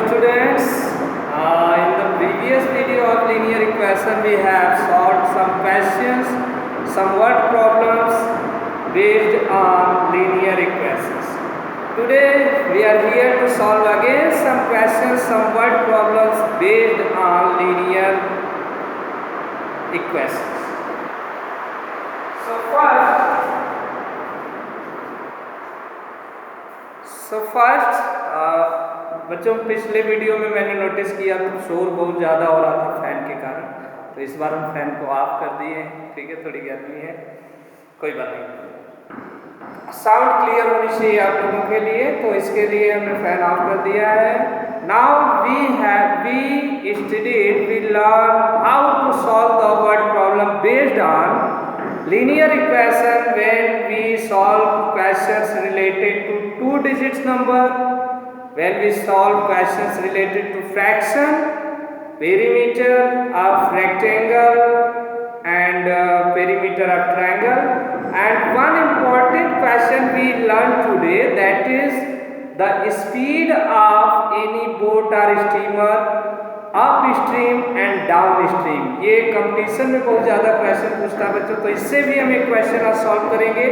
students. In the previous video of linear equation we have solved some questions, some word problems based on linear equations. Today we are here to solve again some questions, some word problems based on linear equations. First बच्चों पिछले video में मैंने notice किया तो शोर बहुत ज़्यादा हो रहा था फैन के कारण, तो इस बार हम फैन को ऑफ कर दिए हैं। ठीक है, थोड़ी गर्मी है, कोई बात नहीं। साउंड क्लियर होनी चाहिए आप लोगों के लिए, तो इसके लिए हमने फैन ऑफ कर दिया है। Now we studied, we learn how to solve the word problem based on linear equation when we solve questions related to two digits number, when we solve questions related to fraction, perimeter of rectangle and perimeter of triangle. And one important question we learned today, that is the speed of any boat or steamer up stream and down stream. ये competition में बहुत ज़्यादा question पूछता है बच्चों, तो इससे भी हम एक क्वेश्चन आज सॉल्व करेंगे।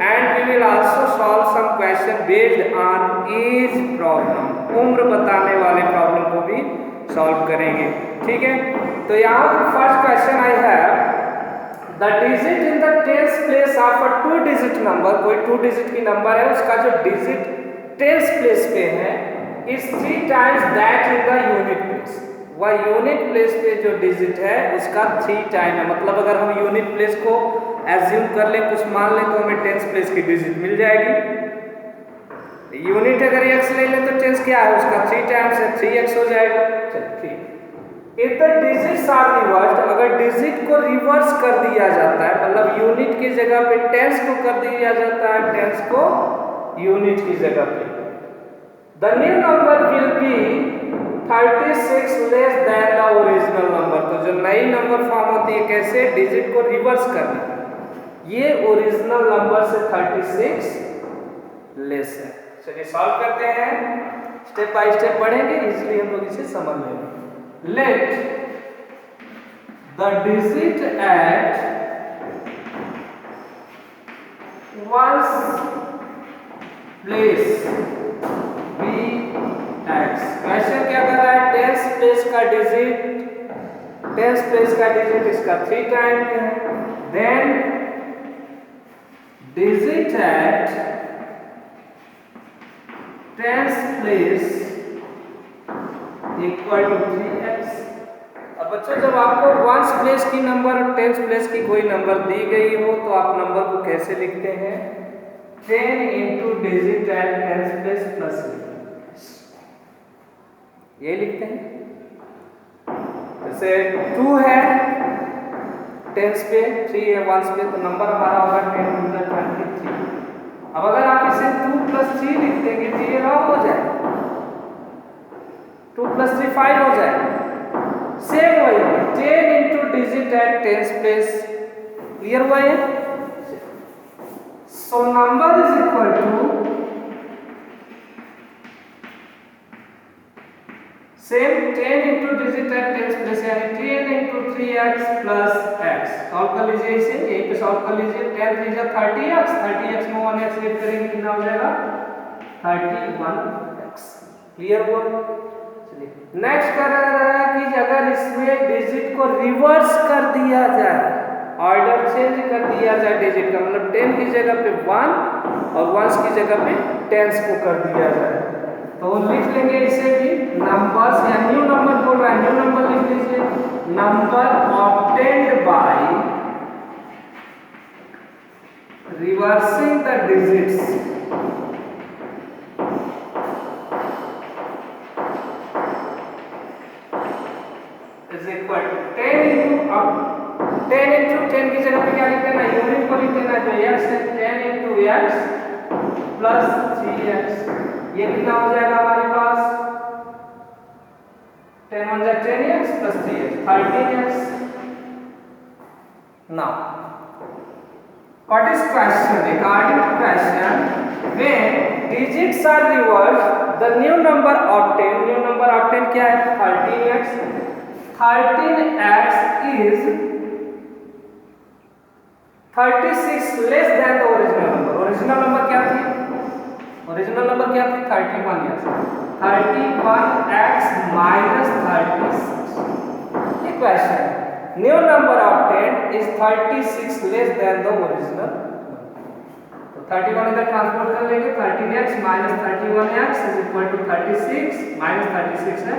And we will also solve some question based on age problem, उम्र बताने वाले प्रॉब्लम को भी सॉल्व करेंगे। ठीक है, तो यहाँ पर first question I have the digit in the tens place of a two digit number. कोई टू डिजिट की नंबर है, उसका जो डिजिट टेंस प्लेस पे है is 3 times that in the unit place. वह यूनिट प्लेस पे जो डिजिट है उसका 3 टाइम है। मतलब अगर हम यूनिट प्लेस को एज्यूम कर ले, कुछ मान ले, तो हमें टेंस प्लेस की डिजिट मिल जाएगी। यूनिट अगर x ले ले तो टेंस क्या है उसका 3 टाइम्स है, 3x हो जाएगा। चलो ठीक। If the digits are reversed, अगर डिजिट को रिवर्स कर दिया जाता है, मतलब यूनिट की जगह पे टेंस को कर दिया जाता है, टेंस को यूनिट की जगह पे, the new number will be 36 less than the original number. तो जो नई नंबर फॉर्म होती है कैसे, डिजिट को रिवर्स करना, ये ओरिजिनल नंबर से 36 लेस है। चलिए सॉल्व करते हैं, स्टेप बाय स्टेप बढ़ेंगे, इसलिए हम लोग इसे समझ लेंगे। Let the digit at ones place be x. Question क्या कर रहा है, टेंस प्लेस का डिजिट, टेंस प्लेस का डिजिट इसका 3 टाइम है। Then digit at tens place equal to 3x। अब बच्चों जब आपको वंस प्लेस की नंबर और टेंस प्लेस की कोई नंबर दी गई हो तो आप नंबर को कैसे लिखते हैं, 10 into digit at tens place plus, ये लिखते हैं। जैसे 2 है टेंस पे, 3 है वंस पे, तो नंबर हमारा होगा 10 × 23। अब अगर आप इसे 2 + 3 लिख देंगे तो ये रॉन्ग हो जाएगा, 2 + 3 5 हो जाएगा। सेम वही 10 into digit at tens place, clear हुआ है। So number is equal to same 10 into digit at tens place, यानी 10 into 3x plus x। Solve कर लीजिए इसे, यहीं पे सॉल्व कर लीजिए। 10 3 30x, 30x में 1x ऐड करेंगे, कितना हो जाएगा 31x। क्लियर हुआ। चलिए नेक्स्ट कर रहा है कि अगर इसमें डिजिट को रिवर्स कर दिया जाए, ऑर्डर चेंज कर दिया जाए डिजिट का, मतलब 10 की जगह पे 1 और वंस की जगह पे टेंस को कर दिया जाए, तो लिख लेंगे इसे भी नंबर्स, या न्यू नंबर बोल रहा है, न्यू नंबर लिख लीजिए। Number obtained by reversing the digits is equal to 10 into, अब 10 इंटू 10 की जगह पे क्या लिख देना, यूनिट को लिख देना, जो x है 10 इंटू x प्लस 3x। ये कितना हो जाएगा हमारे पास 10 × 10x plus 3x 13x। Now what is question, according to question when digits are reversed, the new number obtain क्या है? 13x। 13x is 36 less than the original number. Original number क्या थी? 31x। 31x minus 36। ये question है। New number obtain is 36 less than the original. तो 31 इधर transport कर लेंगे। 13x minus 31x is equal to 36 minus 36 है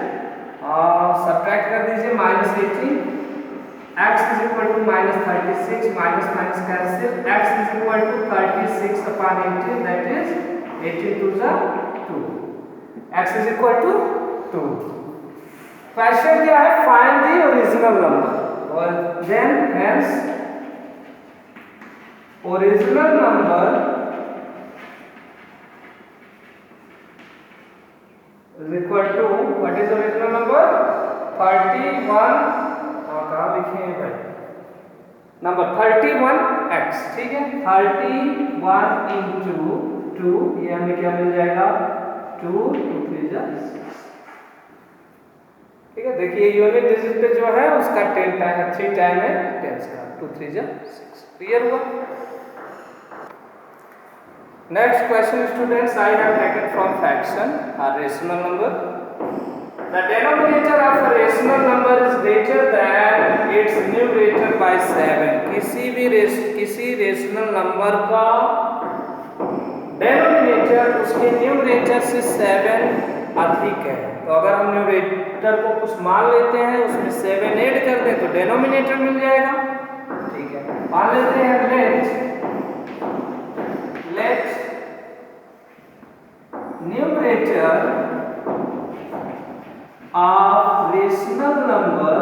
और सब्ट्रैक्ट कर दीजिए -18। x is equal to minus 36 minus minus cancel। x is equal to 36 upon 18, that is 18 to the 2। x is equal to 2। Question क्या है? Find the original number. और then hence original number is equal to, what is original number? 31। कहाँ लिखे हैं भाई? Number 31x, ठीक है। 31 into 2, ये हमें क्या मिल जाएगा? 2 2 3 जा 6। ठीक है, देखिए यूनिट डिजिट पे जो है उसका 10 टाइम 3 टाइम है 10 का 2 3 जा 6। क्लियर हुआ? Next question students, I have taken from fraction a rational number। The denominator of a rational number is greater than its numerator by 7। किसी रेशनल नंबर का डेनोमिनेटर उसके न्यूमरेटर से 7 अधिक है। तो अगर हम न्यूमरेटर को कुछ मान लेते हैं, उसमें 7 ऐड कर दें तो डेनोमिनेटर मिल जाएगा। ठीक है, मान लेते हैं let numerator of rational number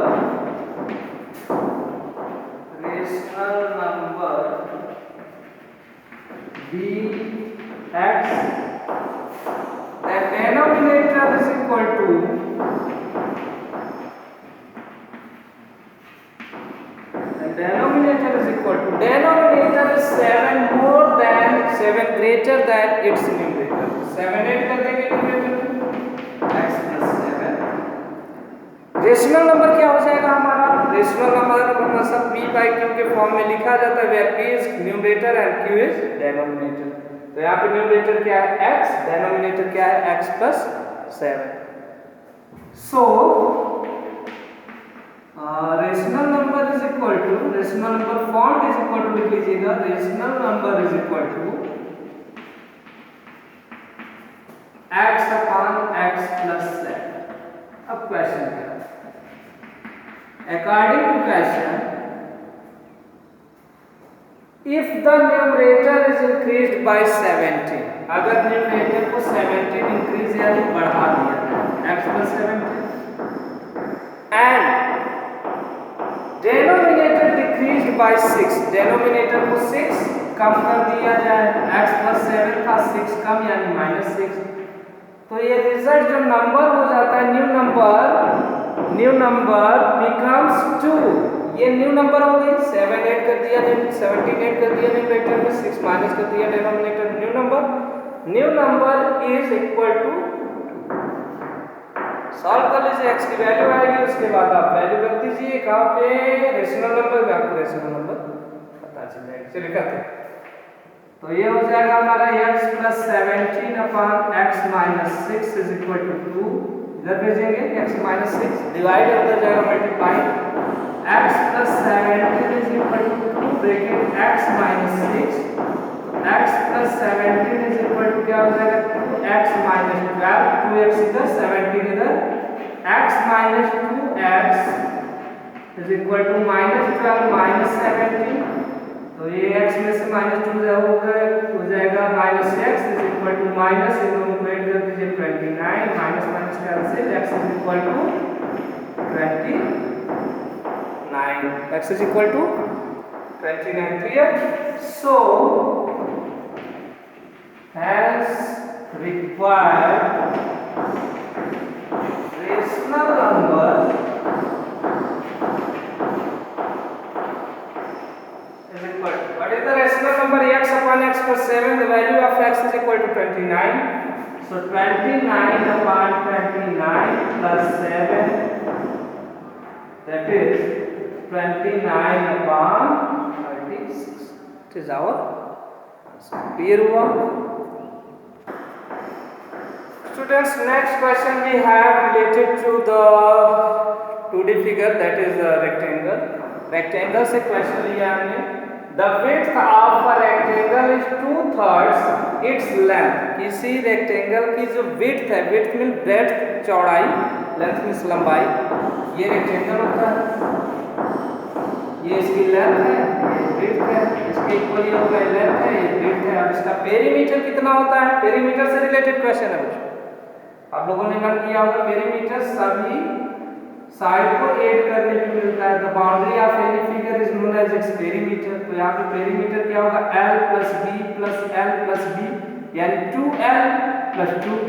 be x, the denominator is equal to denominator is 7 more than 7 greater than its numerator। 7 add कर देंगे numerator में x plus 7। रेशनल नंबर क्या हो जाएगा हमारा? रेशनल नंबर को मतलब p by q के फॉर्म में लिखा जाता है, where p is numerator and q is denominator। तो यहाँ पे न्यूमरेटर क्या है? x, डेनोमिनेटर क्या है? x plus 7। So rational number is equal to, rational number form is equal to लिख लीजिएगा, rational number is equal to x upon x plus 7। अब क्वेश्चन क्या है? According to question, if the numerator is increased by 17, अगर numerator को 17 increase यानी बढ़ा दिया x plus 17 and denominator decreased by 6, denominator को 6 कम कर दिया जाए, x plus 7 था 6 कम यानी -6, तो ये रिजल्ट जो नंबर हो जाता है न्यू नंबर becomes 2। ये न्यू नंबर हो गई, 7 ऐड कर दिया, 17 ऐड कर दिया न्यूमरेटर में, 6 माइनस कर दिया denominator. New number is equal to 2। Solve कर लीजिए, x की वैल्यू आएगी, उसके बाद आप वैल्यू रख दीजिए कहाँ पे? रेशनल नंबर में। आपको रेशनल नंबर पता चल जाएगा। चलिए करते हैं। तो ये हो जाएगा हमारा x plus 17 upon x minus 6 is equal to 2। इधर भेजेंगे x minus 6, डिवाइड उधर जाएगा multiply, x plus 17 is equal to 2 bracket x minus 6, x plus 17 is equal to क्या हो जाएगा? 2x minus 12, 2x इधर 17 इधर, x minus 2x is equal to minus 12 minus 17। तो ये x में से -2 हो जाएगा -x is equal to minus, इन दोनों को ऐड कर दीजिए 29, minus minus cancel, x is equal to 29, x is equal to 29। clear? So as required rational number is equal to, what is the rational number? X upon x plus 7, the value of x is equal to 29। So 29 upon 29 plus 7, that is 29 upon 36. It is our clear हुआ? Students, next question we have related to the 2D figure, that is the rectangle. Rectangle से question लिया हमने. The width of a rectangle is 2/3 its length. किसी rectangle की जो width है, width means breadth चौड़ाई, length means लंबाई. ये rectangle होता है, ये इसकी length है, ये width है, इसके equal ये होगा, ये length है, ये width है. अब इसका perimeter कितना होता है? Perimeter से related question है बच्चों. आप लोगों ने लर्न किया होगा perimeter सभी साइड को ऐड करने पे मिलता है. The boundary of any figure is known as its perimeter. तो यहाँ पे पेरीमीटर क्या होगा? L plus B plus L plus B, यानी 2L plus 2B,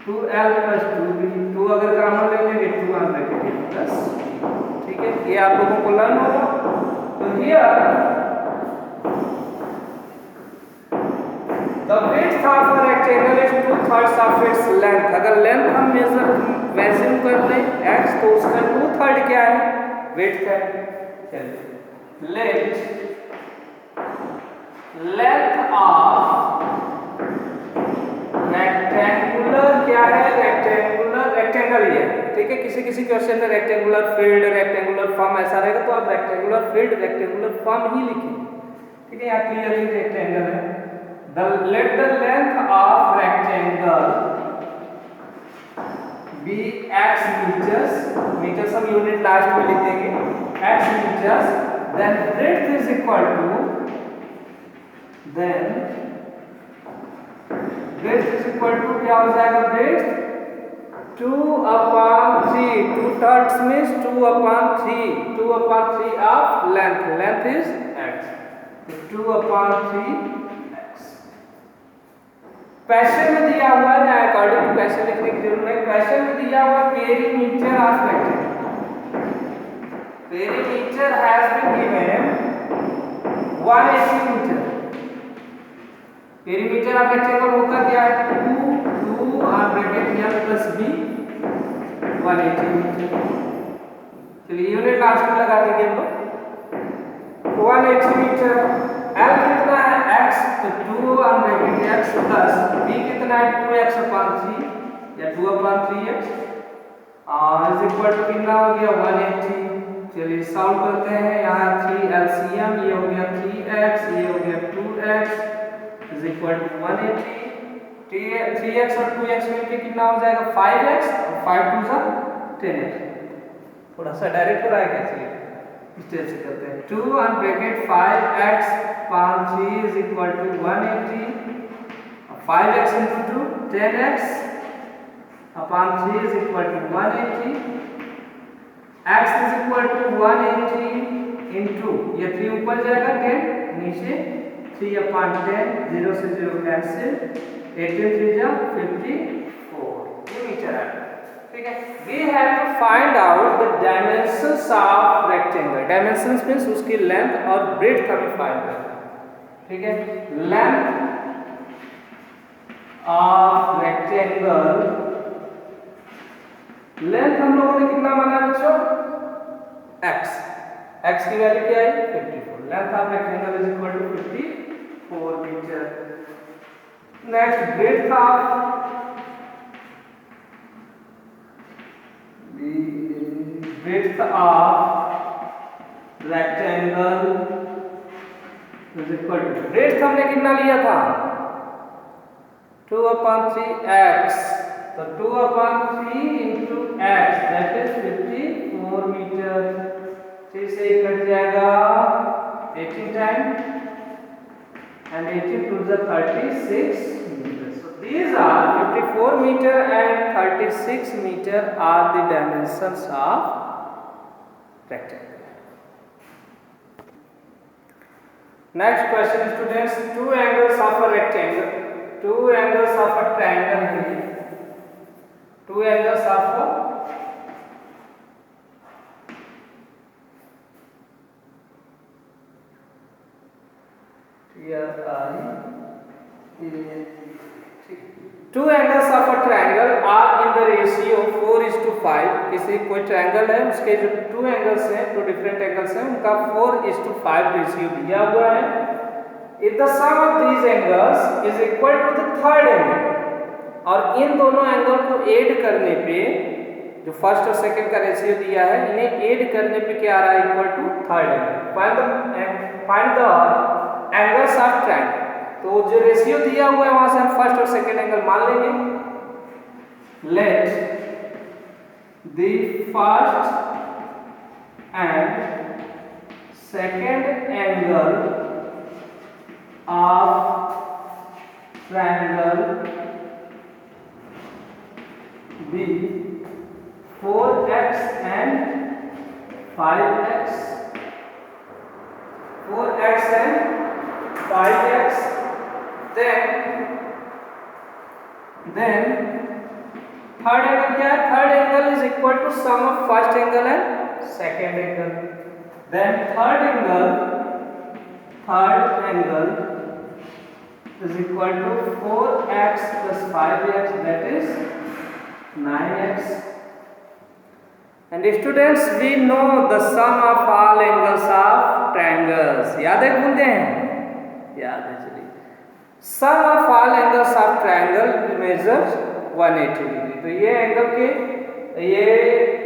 2L plus 2B. 2 अगर कॉमन ले लेंगे 2 आंसर के प्लस. ठीक है, ये आप लोगों को लर्न होगा. तो here the width of a rectangle is 2/3 of its length. अगर लेंथ हम मेजर कर लें x, तो उसका 2/3 क्या है? width है. चलिए, length of rectangular क्या है? rectangle ही है. ठीक है, किसी किसी क्वेश्चन में रेक्टेंगुलर फील्ड, रेक्टेंगुलर फॉर्म ऐसा रहेगा, तो आप रेक्टेंगुलर फील्ड, रेक्टेंगुलर फॉर्म ही लिखेंगे. ठीक है, यहाँ क्लियरली रेक्टेंगल है. Let the length of rectangle be x meters. meters हम यूनिट लास्ट में लिख देंगे. x meters. Then breadth is equal to, then breadth is equal to क्या हो जाएगा? breadth 2/3. 2/3 means 2/3. 2/3 of length. Length is x. 2/3. Question में दिया हुआ है, अकॉर्डिंग टू क्वेश्चन लिखने की जरूरत नहीं. क्वेश्चन में दिया हुआ perimeter of rectangle. Perimeter has been given 180 metre. Perimeter of rectangle होता क्या है? 2 और bracket L plus B 180 metre. चलिए यूनिट लास्ट में लगा देंगे हम लोग. 180 मीटर. L कितना है? x, तो 2 और ब्रैकेट x प्लस B कितना है? 2x upon 3 या 2/3x इज इक्वल टू कितना हो गया? 180. चलिए सॉल्व करते हैं. यहाँ 3 LCM, ये हो गया 3x, ये हो गया 2x is equal to 180. 3x और 2x मिलके कितना हो जाएगा? 5x, और 5 2 जा 10x. थोड़ा सा डायरेक्ट हो रहा है क्या? चलिए इस तरह से करते हैं. 2 और bracket 5x upon 3 is equal to 180. 5x into 2 10x upon 3 is equal to 180. x is equal to 180 into, ये 3 ऊपर जाएगा, 10 नीचे, 3 upon 10, 0 से 0 कैंसिल, 18 3 जा 54. ये मीटर है. ठीक है, we have to find out the dimensions of rectangle. dimensions means उसकी length और breadth हमें find करना है. ठीक है, length of rectangle, length हम लोगों ने कितना माना बच्चों? x. x की वैल्यू क्या है? 54. length of rectangle is equal to 54 meter. next, breadth of rectangle is equal to, breadth हमने कितना लिया था? 2/3x. तो 2/3 into x, that is 54 meter. 3 से कट जाएगा 18 time, and 18 to the 36 meters. So these are 54 meter and 36 meter are the dimensions of rectangle. Next question, students. Two angles of a rectangle. Two angles of a triangle. Two angles of a here I. Two angles of a triangle are in the ratio 4:5। किसी कोई triangle है, उसके जो two angles हैं, two different angles हैं, उनका 4:5 ratio दिया हुआ है। If the sum of these angles is equal to the third angle, और इन दोनों एंगल को ऐड करने पे जो फर्स्ट और सेकंड का रेशियो दिया है, इन्हें ऐड करने पे क्या आ रहा है, equal to third angle. Find the angles of triangle. तो जो रेशियो दिया हुआ है वहां से हम फर्स्ट और सेकंड एंगल मान लेंगे। Let the first and second angle of triangle be 4x and 5x, 4x and 5x, then third angle क्या है, third angle is equal to sum of first angle and second angle. Then third angle is equal to 4x plus 5x, that is 9x। And students, we know the sum of all angles of triangles। याद है, भूल गए हैं? याद है, चलिए। Sum of all angles of triangle measures 180 degree. तो ये एंगल के, ये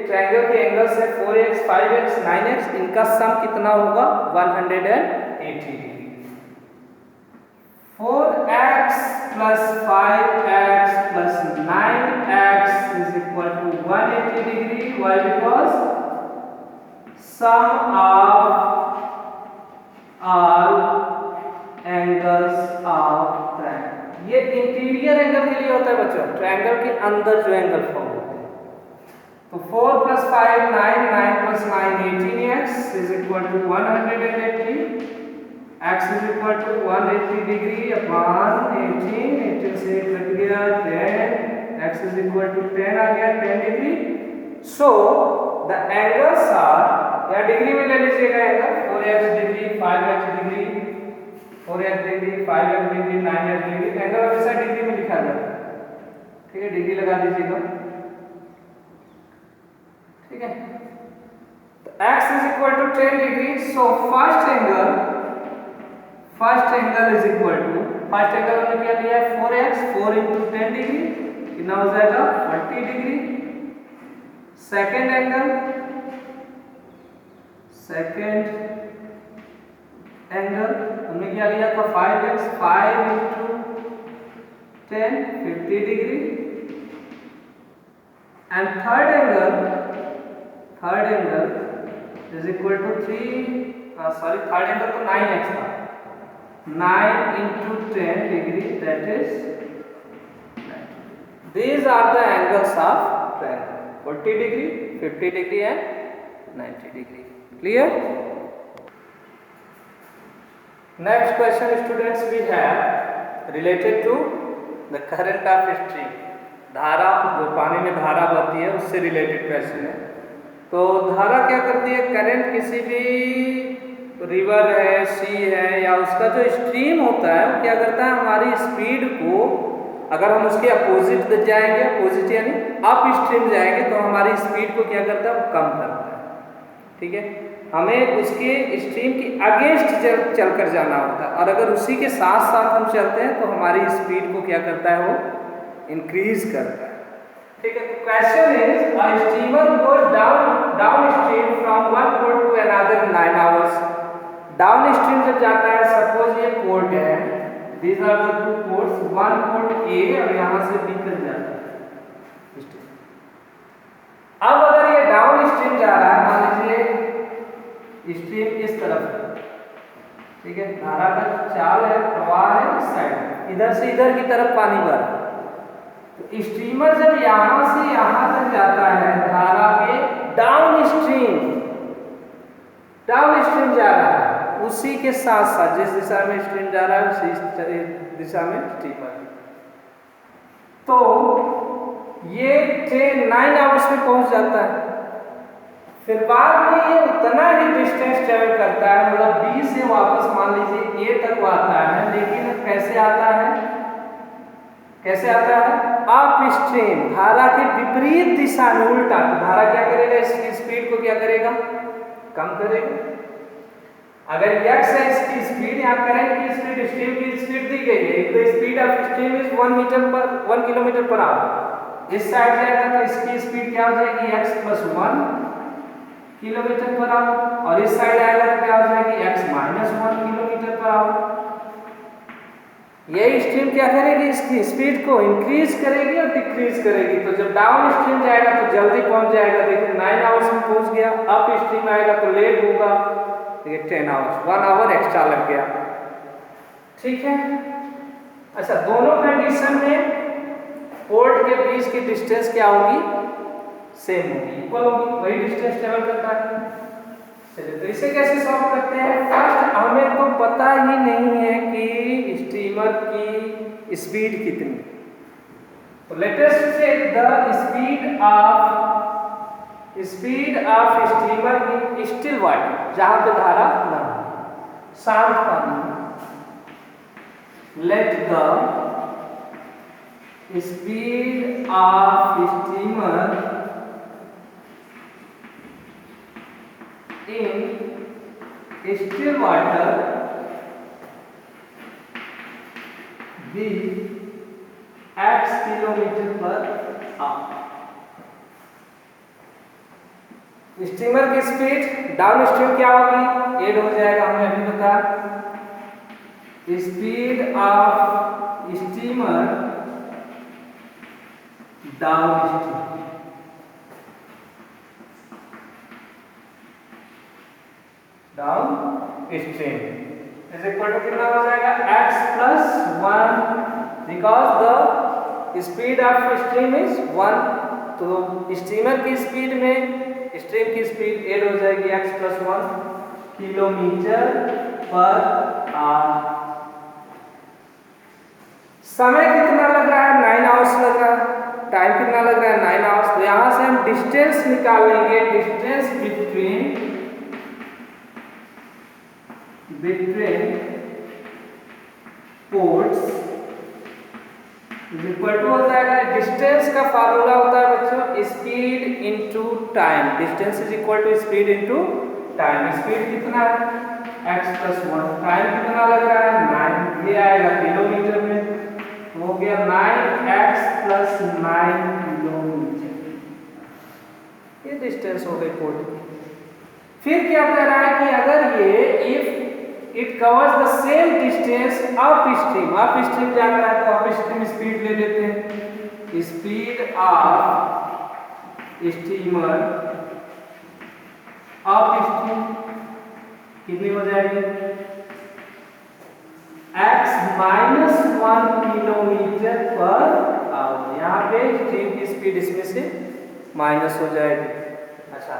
ट्रायंगल के एंगल्स है 4x, 5x, 9x, इनका सम कितना होगा, 180 degree. 4x plus 5x plus 9x is equal to 180 degree. Why? Because sum of all angles of triangle, ये इंटीरियर एंगल के लिए होता है बच्चों, ट्रायंगल के अंदर जो एंगल फॉर्म होते हैं। तो 4 plus 5 9, 9 plus 9 18x is equal to 180, x is equal to 180 degree upon 18, 18 से कट गया 10, x is equal to 10 आ गया, 10 degree. So the angles are, या डिग्री में ले लीजिएगा angle, 4x degree, 5x degree, 4x degree, 5x degree, 9x degree. Angle हमेशा degree में लिखा जाता है, ठीक है, डिग्री लगा दीजिएगा, ठीक है। तो x is equal to 10 degree. So first angle is equal to, first angle हमने क्या लिया है 4x, 4 into 10 डिग्री, कितना हो जाएगा 40 डिग्री। सेकेंड एंगल हमने क्या लिया था 5x, 5 into 10 50 degree. And third angle is equal to third angle तो 9x था, 9 into 10 degree, that is 90. These are the angles of triangle, 40 degree, 50 degree and 90 degree. Clear? Next question students we have related to the current of stream। धारा, जो पानी में धारा बहती है उससे रिलेटेड क्वेश्चन है। तो धारा क्या करती है, करंट किसी भी रिवर है, सी है, या उसका जो स्ट्रीम होता है वो क्या करता है, हमारी स्पीड को, अगर हम उसके अपोजिट जाएंगे, अपोजिट यानी अप स्ट्रीम जाएंगे, तो हमारी स्पीड को क्या करता है, वो कम करता है, ठीक है। हमें उसके स्ट्रीम के अगेंस्ट चलकर जाना होता है, और अगर उसी के साथ साथ हम चलते हैं तो हमारी स्पीड को क्या करता है, वो इंक्रीज करता है, ठीक है। तो question is, a steamer goes downstream from one port to another in 9 hours. Downstream जब जाता है, सपोज ये पोर्ट है, these are the two ports, one port A और यहाँ से बी तक जाता है। अब अगर ये डाउन स्ट्रीम जा रहा है, मान लीजिए स्ट्रीम इस तरफ है, ठीक है, धारा का चाल है, प्रवाह है इस साइड, इधर से इधर की तरफ पानी बह रहा है। तो स्ट्रीमर जब यहाँ से यहाँ तक जाता है, धारा के डाउन स्ट्रीम जा रहा है, उसी के साथ साथ जिस दिशा में स्ट्रीम जा रहा है उसी दिशा में स्टीमर। तो ये ट्रेन 9 आवर्स में पहुंच जाता है। फिर बाद में ये उतना ही डिस्टेंस ट्रेवल करता है, मतलब बी से वापस मान लीजिए ए तक वो आता है, लेकिन कैसे आता है, कैसे आता है? अप स्ट्रीम, धारा के विपरीत दिशा में, उल्टा। धारा क्या करेगा? इसकी स्पीड को क्या करेगा? कम करेगा। अगर x है इसकी स्पीड, यहाँ करंट की स्पीड, स्ट्रीम की स्पीड दी गई है, तो speed of stream is 1 kilometre per our. इस साइड जाएगा तो इसकी स्पीड क्या हो जाएगी? x + 1 किलोमीटर पर आवर, और इस साइड आएगा तो क्या हो जाएगी? x - 1 kilometre per our. यही स्ट्रीम क्या करेगी? इसकी स्पीड को इंक्रीज करेगी और डिक्रीज करेगी। तो जब डाउन स्ट्रीम जाएगा तो जल्दी पहुंच जाएगा, देखिए 9 आवर्स में पहुंच गया। अप स्ट्रीम आएगा तो लेट होगा, देखिए 10 आवर्स, 1 आवर एक्स्ट्रा लग गया। ठीक है। अच्छा, दोनों कंडीशन में पोर्ट के बीच की डिस्टेंस क्या होगी? सेम होगी, इक्वल होगी, वही डिस्टेंस ट्रेवल करता है। चलिए, तो इसे कैसे सॉल्व करते हैं? फर्स्ट हमें तो पता ही नहीं है कि स्टीमर की स्पीड कितनी। तो let us check the speed of steamer in still water, जहां पे धारा ना हो, शांत पानी। Let the speed of steamer in still water be x kilometre per hour. Steamer की स्पीड डाउन स्ट्रीम क्या होगी? 8 हो जाएगा, हमें अभी बताया। Speed of steamer downstream, downstream is equal to कितना हो जाएगा? x + 1, because the speed of stream is 1। तो स्टीमर की स्पीड में स्ट्रीम की स्पीड 8 हो जाएगी, x + 1 किलोमीटर पर आवर। समय कितना लग रहा है? 9 आवर्स लग रहा है। टाइम कितना लग रहा है? 9 आवर्स। तो यहां से हम डिस्टेंस निकाल लेंगे, distance between ports equal to हो जाएगा, डिस्टेंस का फार्मूला होता है बच्चों speed into time. Distance is equal to speed into time. Speed कितना है? x + 1। टाइम कितना लग रहा है? 9। ये आएगा किलोमीटर में, तो हो गया 9x + 9 किलोमीटर। ये डिस्टेंस हो गई पोर्ट की। फिर क्या कह रहा है कि अगर ये if it covers the same distance up stream जा रहा है, तो अप स्ट्रीम स्पीड ले लेते हैं। Speed of steamer up stream कितनी हो जाएगी? x - 1 kilometre per our. यहाँ पे स्ट्रीम की स्पीड इसमें से माइनस हो जाएगी। अच्छा,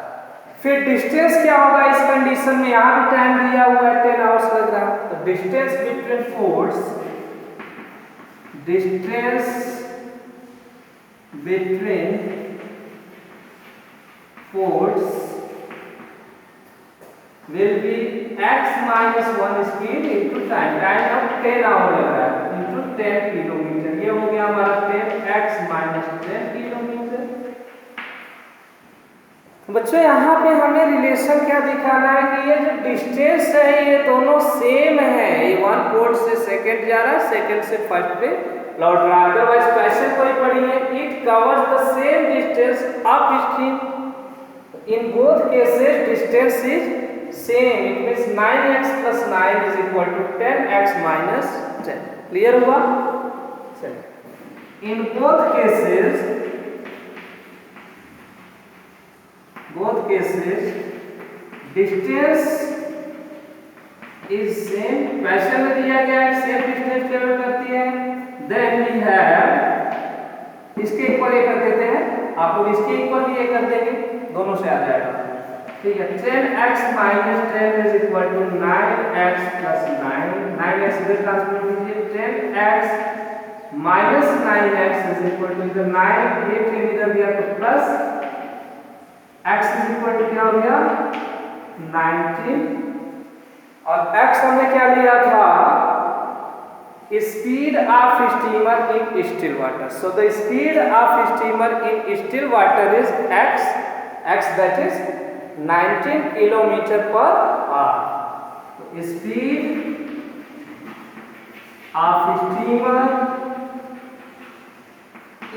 फिर डिस्टेंस क्या होगा इस कंडीशन में? यहाँ भी टाइम दिया हुआ है, 10 आवर्स लग रहा है। तो distance between ports, distance between ports will be x - 1 speed into time. Time अब 10 आवर लग रहा है, इनटू 10 किलोमीटर। ये हो गया हमारा 10x - 10 किलोमीटर। बच्चों, यहाँ पे हमें रिलेशन क्या दिखाना है कि ये जो डिस्टेंस है ये दोनों सेम है। ये 1 पोर्ट से सेकंड जा रहा है, सेकंड से फर्स्ट पे लौट रहा है। अदरवाइज पैसे कोई पढ़िए, it covers the same distance upstream. In both cases distance is same, it means 9x + 9 is equal to 10x - 10। Clear हुआ? चलिए, in both cases distance is same. Question में दिया गया है सेम डिस्टेंस ट्रेवल करती है। Then we have इसके equal ये कर देते हैं, आप लोग इसके इक्वल भी ये कर देंगे, दोनों से आ जाएगा। ठीक है, 10x - 10 is equal to 9x + 9। 9x इधर ट्रांसफर कीजिए, 10x - 9x is equal to इधर 9, ये 10 इधर दिया तो plus x is equal to क्या हो गया? 19। और x हमने क्या लिया था? speed of steamer in still water. So the speed of steamer in still water is x that is 19 kilometer per hour. So speed of steamer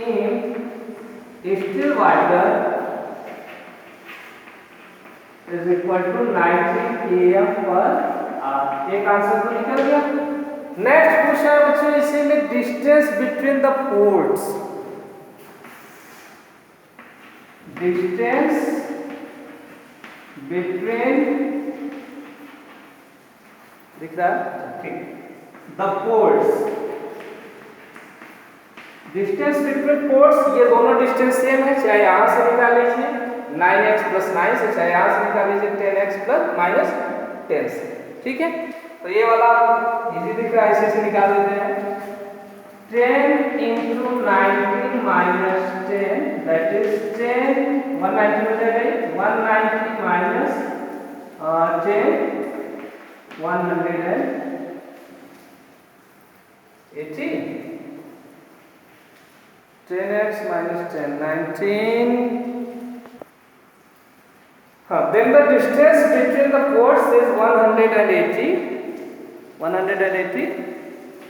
in still water is equal to 90 km per hour. एक answer तो निकल गया। Next पूछा है बच्चों इसी में distance between the ports, distance between, दिख रहा है ठीक, the ports, distance between ports, ये दोनों डिस्टेंस सेम है, चाहे यहां से निकाल लीजिए 9x + 9 से, चाहे यहां से निकाल लीजिए 10x ± 10 से, ठीक है। तो ये वाला इजी दिख रहा है, इसी से निकाल देते हैं। 10 × 19 - 10 दैट इज 10, 190 हो जाएगा, 190 - 10 180, 10x - 10 19. Then the distance between the ports is 180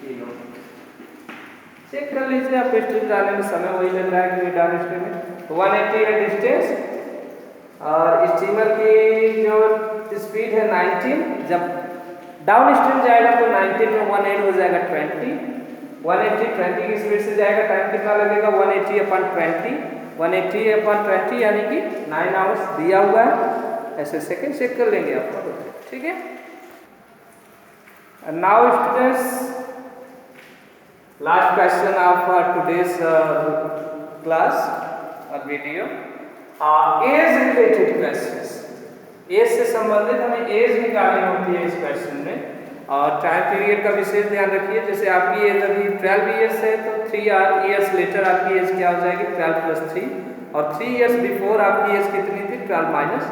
kilo. Check कर लीजिए, आप स्ट्रीम जाने में समय वही लग रहा है कि डाउन स्ट्रीम में। तो 180 है डिस्टेंस और स्टीमर की जो स्पीड है 19, जब डाउन स्ट्रीम जाएगा तो 19 में 1 ऐड हो जाएगा 20, 180 की स्पीड से जाएगा, टाइम कितना लगेगा 180/20, 180/20 यानी कि 9 आवर्स दिया हुआ है, ऐसे सेकंड चेक कर लेंगे आप, ठीक है। And now students, last question of today's class or video, age related questions। Age से संबंधित हमें एज निकालनी होती है इस क्वेश्चन में, और टाइम पीरियड का विशेष ध्यान रखिए। जैसे आपकी एज अभी 12 इयर्स है तो 3 इयर्स लेटर आपकी एज क्या हो जाएगी 12 + 3, और 3 इयर्स बिफोर आपकी एज कितनी थी 12 -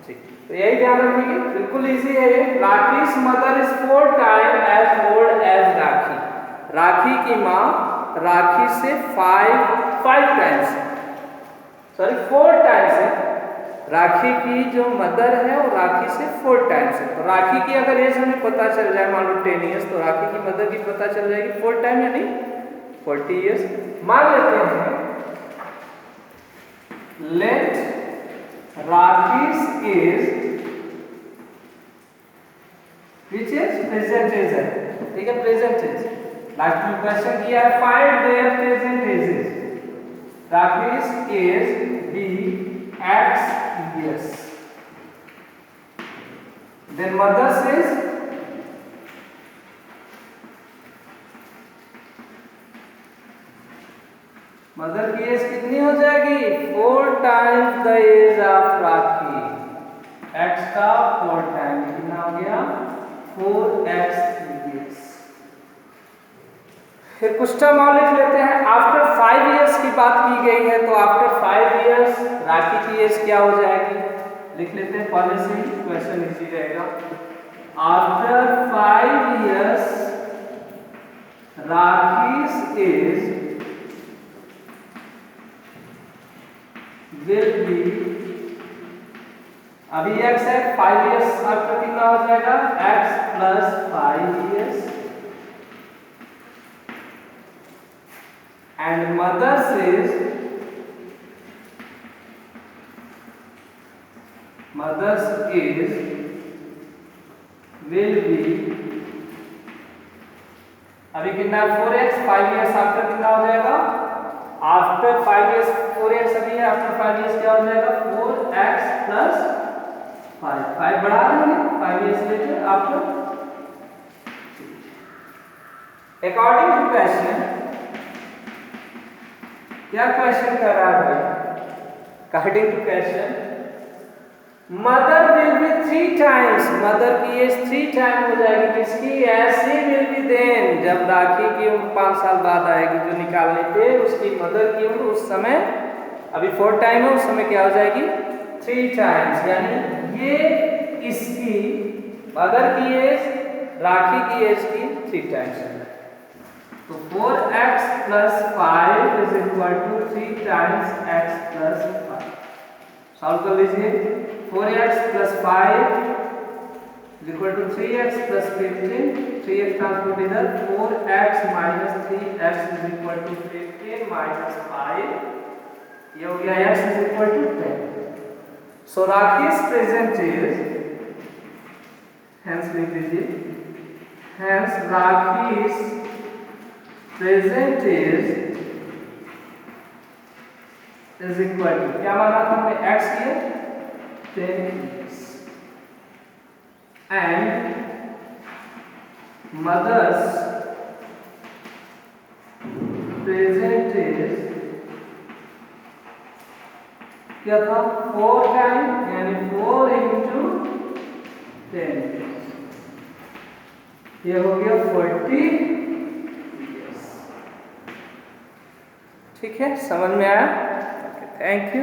3। तो यही ध्यान रखिए, बिल्कुल इजी है ये। राखी's mother is 4 times as old as राखी, राखी की माँ राखी से 4 टाइम्स है। राखी की जो मदर है वो राखी से 4 टाइम्स है। तो राखी की अगर एज हमें पता चल जाए, मान लो 10 इयर्स, तो राखी की मदर की पता चल जाएगी 4 टाइम यानी 40 इयर्स। मान लेते हैं let Rakhi's age which is present age है, ठीक है, प्रेजेंट एज। लास्ट में क्वेश्चन किया है find their present ages. Rakhi's age be x years, then mother's age mother की एज कितनी हो जाएगी 4 times the age of Rakhi, x का 4 टाइम, कितना हो गया 4x years। फिर कुछ टर्म और लिख लेते हैं। आफ्टर 5 इयर्स की बात की गई है, तो आफ्टर 5 इयर्स राखी की एज क्या हो जाएगी, लिख लेते हैं, पहले से ही क्वेश्चन इजी रहेगा। After 5 years Rakhi's age will be, अभी x है, 5 इयर्स आफ्टर कितना हो जाएगा x + 5 years, and mother's age will be, अभी कितना 4x, 5 इयर्स आफ्टर कितना हो जाएगा, आफ्टर 5 इयर्स 4x अभी है, आफ्टर 5 इयर्स क्या हो जाएगा 4x + 5 बढ़ा देंगे 5 years later after. According to question, क्या क्वेश्चन कर रहा है, according to question mother will be 3 times, mother की एज 3 टाइम हो जाएगी किसकी, ऐसी विल बी देन, जब राखी की उम्र 5 साल बाद आएगी, जो निकालने थे उसकी मदर की उम्र उस समय अभी 4 टाइम है, उस समय क्या हो जाएगी 3 टाइम्स, यानी ये इसकी मदर की एज राखी की एज की 3 टाइम्स है। तो 4x plus 5 is equal to 3 times x plus 5। Solve कर लीजिए। 4x plus 5 is equal to 3x plus 15, 3x transport इधर, 4x minus 3x is equal to 15 minus 5, ये हो गया x is equal to 10। So Rakesh present is, hence लिख दीजिए, hence Rakesh present is equal to, क्या माना था हमने x किया 10x, and mother's present is क्या था 4 टाइम, यानी 4 इंटू 10, ये हो गया 40। ठीक है, समझ में आया? Thank you.